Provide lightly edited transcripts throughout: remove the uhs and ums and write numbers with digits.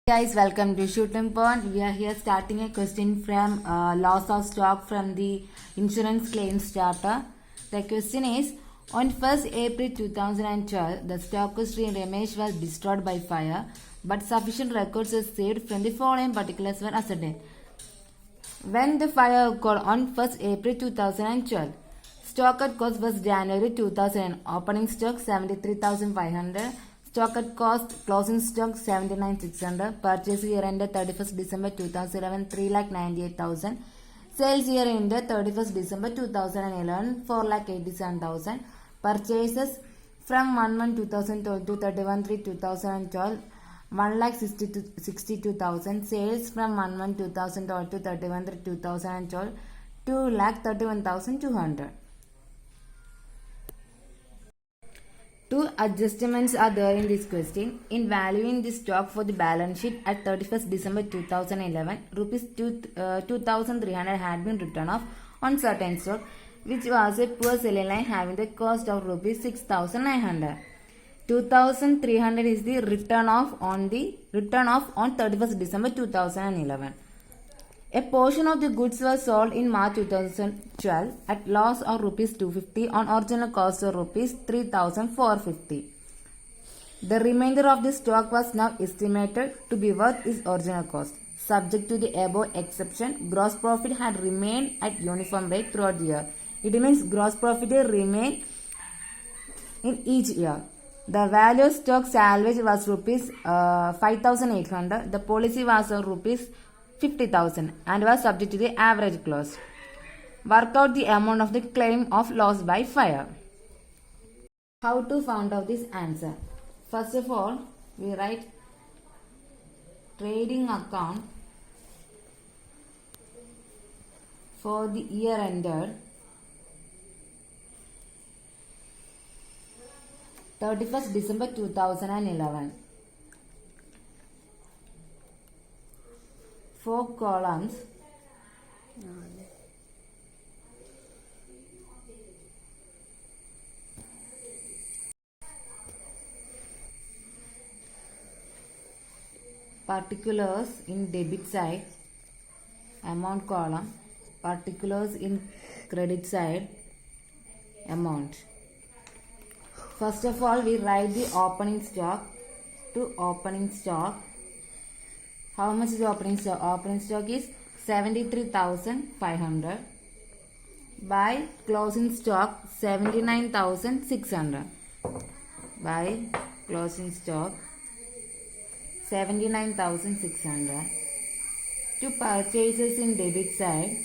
Guys, welcome to Shooting Point. We are here starting a question from loss of stock from the insurance claims charter. The question is, on 1st April 2012, the stock stream Ramesh was destroyed by fire, but sufficient records are saved from the following particulars were ascertained. When the fire occurred on 1st April 2012, stock at cost was January 2000, opening stock 73,500. Stock at cost, closing stock 79,600. Purchase year ended 31st December 2011 3,98,000. Sales year ended 31st December 2011 4,87,000. Purchases from 1/1/2012 to 31/3/2012 1,62,000. Sales from 1/1/2012 to 31/3/2012 2,31,200. Two adjustments are there in this question. In valuing the stock for the balance sheet at 31st December 2011, rupees 2,300 had been written off on certain stock, which was a poor selling line having the cost of rupees 6,900. 2,300 is the written off on 31st December 2011. A portion of the goods was sold in March 2012 at loss of rupees 250 on original cost of rupees 3,450. The remainder of the stock was now estimated to be worth its original cost. Subject to the above exception, gross profit had remained at uniform rate throughout the year. It means gross profit remained in each year. The value of stock salvage was rupees 5,800. The policy was of rupees 50,000 and was subject to the average clause. Work out the amount of the claim of loss by fire. How to find out this answer? First of all, we write trading account for the year ended 31st December 2011. 4 columns. Particulars in debit side, amount column. Particulars in credit side, amount. First of all, we write the opening stock. To opening stock, how much is the opening stock? Opening stock is 73,500 by closing stock 79,600 by closing stock 79,600. To purchases in debit side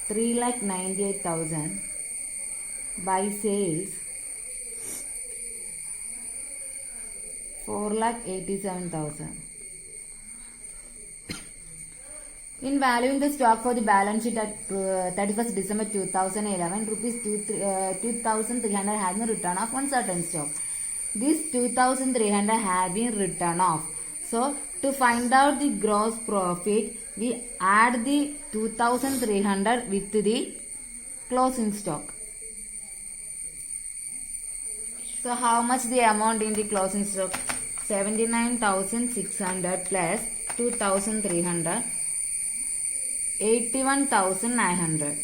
3,98,000 by sales 4,87,000. In valuing the stock for the balance sheet at 31st December 2011, rupees 2,300 had been written off on certain stock. This 2,300 had been written off. So, to find out the gross profit, we add the 2,300 with the closing stock. So, how much the amount in the closing stock? 79,600 plus 2,300, 81,900.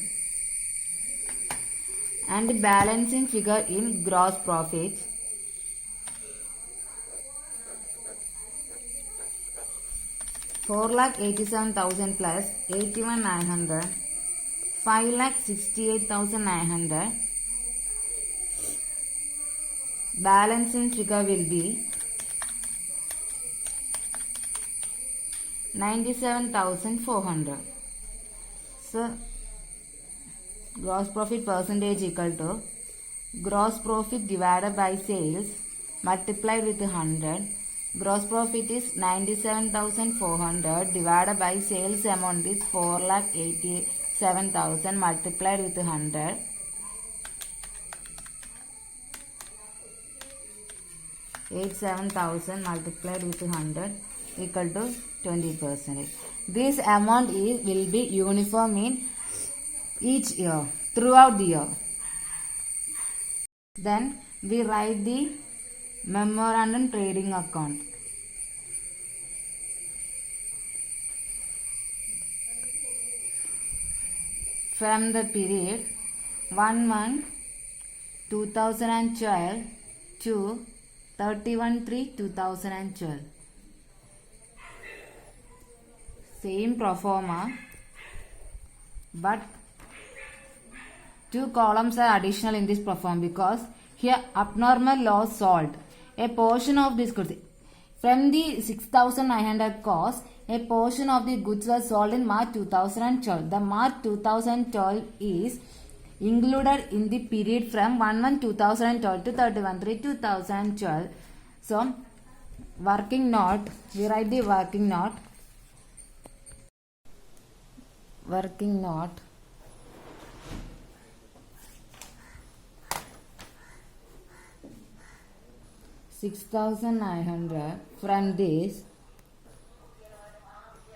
And the balancing figure in gross profit, $4,87,000 plus 81,900, 5,68,900. Balancing figure will be 97,400. So, gross profit percentage equal to gross profit divided by sales multiplied with 100. Gross profit is 97,400 divided by sales amount is 4,87,000 multiplied with 100. 87,000 multiplied with 100 equal to 20%. This amount will be uniform in each year, throughout the year. Then we write the memorandum trading account. from the period 1/1/2012 to 31/3/2012. Same pro forma, but two columns are additional in this pro forma because here abnormal loss solved. A portion of this goods from the 6,900 cost, a portion of the goods was sold in March 2012. The March 2012 is included in the period from 1/1/2012 to 31/3/2012. So, working note, we write the working note. Working note. $6,900 from this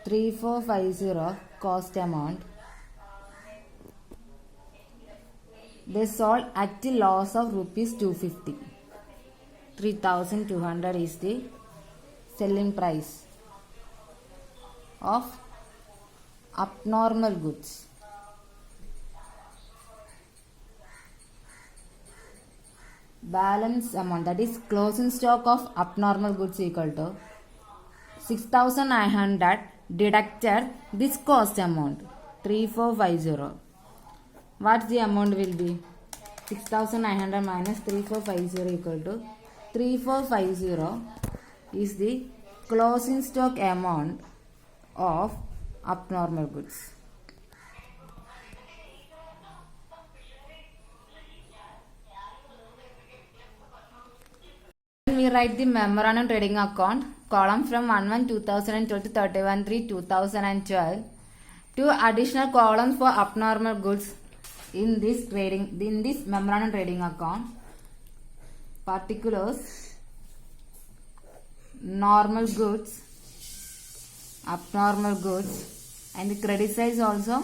3450 cost amount. They sold at a loss of rupees 250. 3,200 is the selling price of abnormal goods. Balance amount, that is closing stock of abnormal goods, equal to 6,900 deducted this cost amount 3450. What the amount will be? 6,900 minus 3450 equal to 3450 is the closing stock amount of abnormal goods. We write the memorandum trading account column from 1/1/2012 to 31/3/2012. Two additional columns for abnormal goods in this memorandum trading account. Particulars, normal goods, abnormal goods, and the credit size also.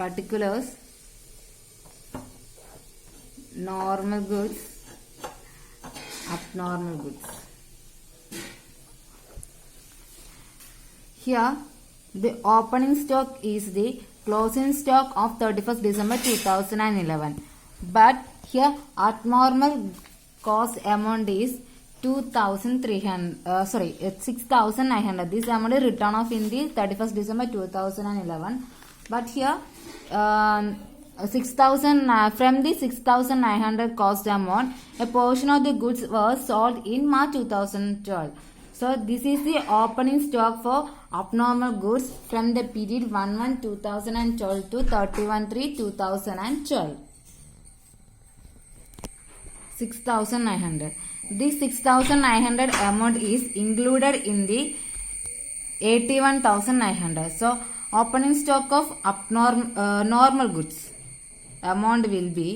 Particulars, normal goods, abnormal goods. Here the opening stock is the closing stock of 31st December 2011, but here abnormal cost amount is 6,900. This amount is written off in the 31st December 2011, but here 6,000 from the 6,900 cost amount, a portion of the goods was sold in March 2012. So this is the opening stock for abnormal goods from the period 1/1/2012 to 31/3/2012. 6,900. This 6,900 amount is included in the 81,900. So opening stock of normal goods amount will be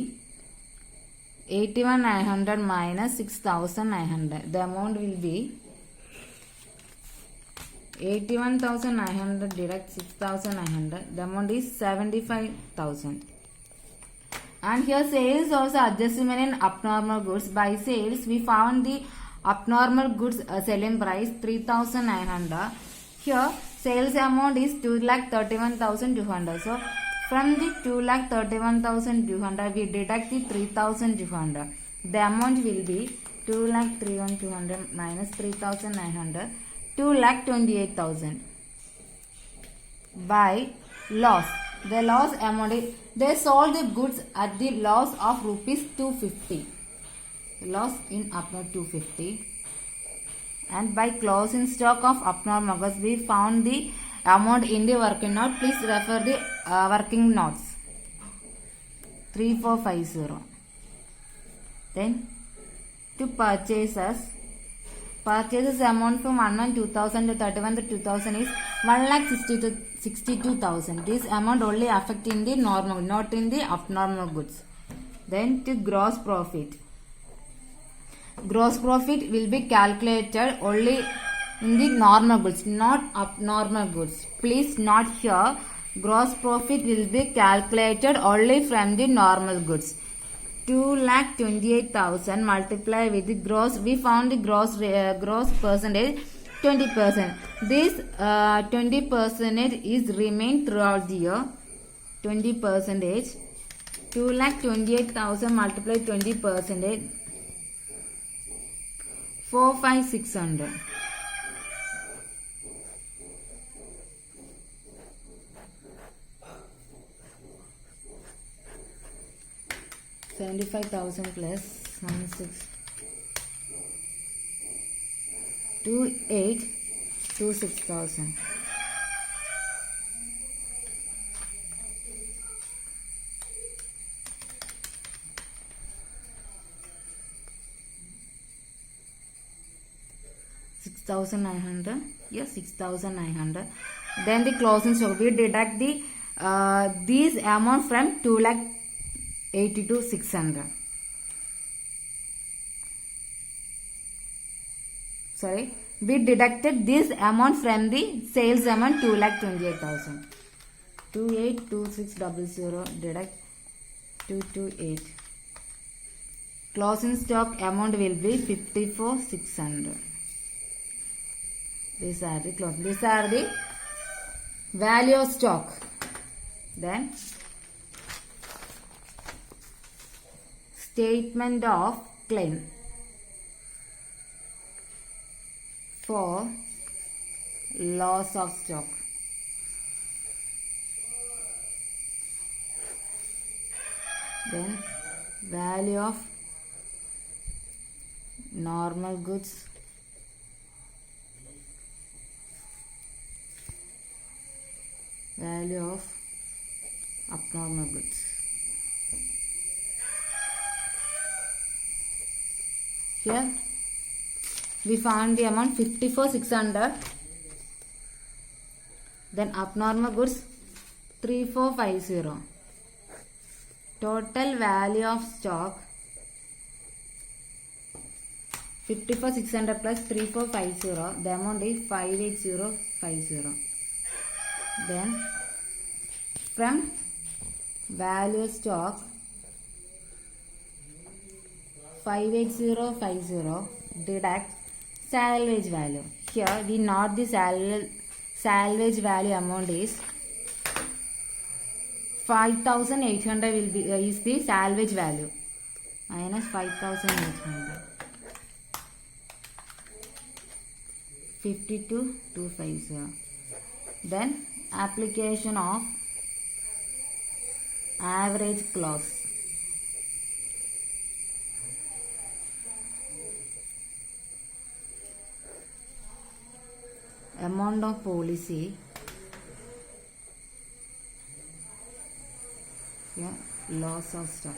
81,900 minus 6,900. The amount will be 81,900 deduct 6,900. The amount is 75,000. And here sales also adjustment in abnormal goods. By sales we found the abnormal goods selling price 3,900. Here sales amount is 2,31,200. So from the 2,31,200 we deduct the 3,200. The amount will be 2,31,200 minus 3,900, 2,28,000. By loss, the loss amount is they sold the goods at the loss of rupees 250. Loss in abnormal 250. And by closing stock of abnormal goods we found the amount in the working note. Please refer the working notes. 3450. Then to purchases amount from 1/1/2000 to 31/3/2000 is 1,62,000. This amount only affecting the normal, not in the abnormal goods. Then to gross profit. Gross profit will be calculated only in the normal goods, not abnormal goods. Please note here, gross profit will be calculated only from the normal goods. 2,28,000 multiplied with the gross. We found the gross percentage 20%. This 20% is remain throughout the year. 20%. 2,28,000 multiplied 20%. 4,5,600. 75,000 plus 26,28,26,000. $6,900. Yes, 6,900. Then the closing stock. We deduct the this amount from 2,82,600. Sorry, we deducted this amount from the sales amount 2,28,000. 282600 deduct 228. Closing stock amount will be 54,600. These are the closing. These are the value of stock. Then statement of claim for loss of stock. Then value of normal goods, value of abnormal goods. Here we found the amount 54,600. Then abnormal goods 3,450. Total value of stock 54,600 plus 3,450. The amount is 5,8050. Then from value stock 5,8050 deduct salvage value. Here we note the salvage value amount is 5,800 will be is the salvage value minus 5,800. 52,250. Then application of average clause. Amount of policy. Yeah, loss of stock.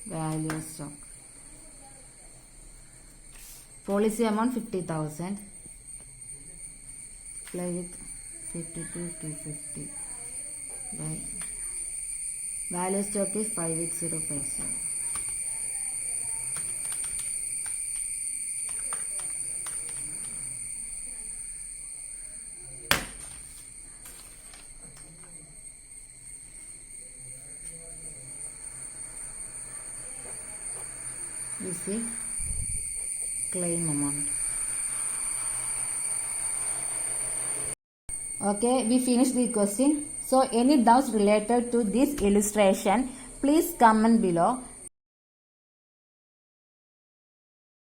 Value of stock. Policy amount 50,000. Apply with 52,250. Right. Value of stock is 5,8050. This is claim amount. Okay, we finished the question. So any doubts related to this illustration, please comment below.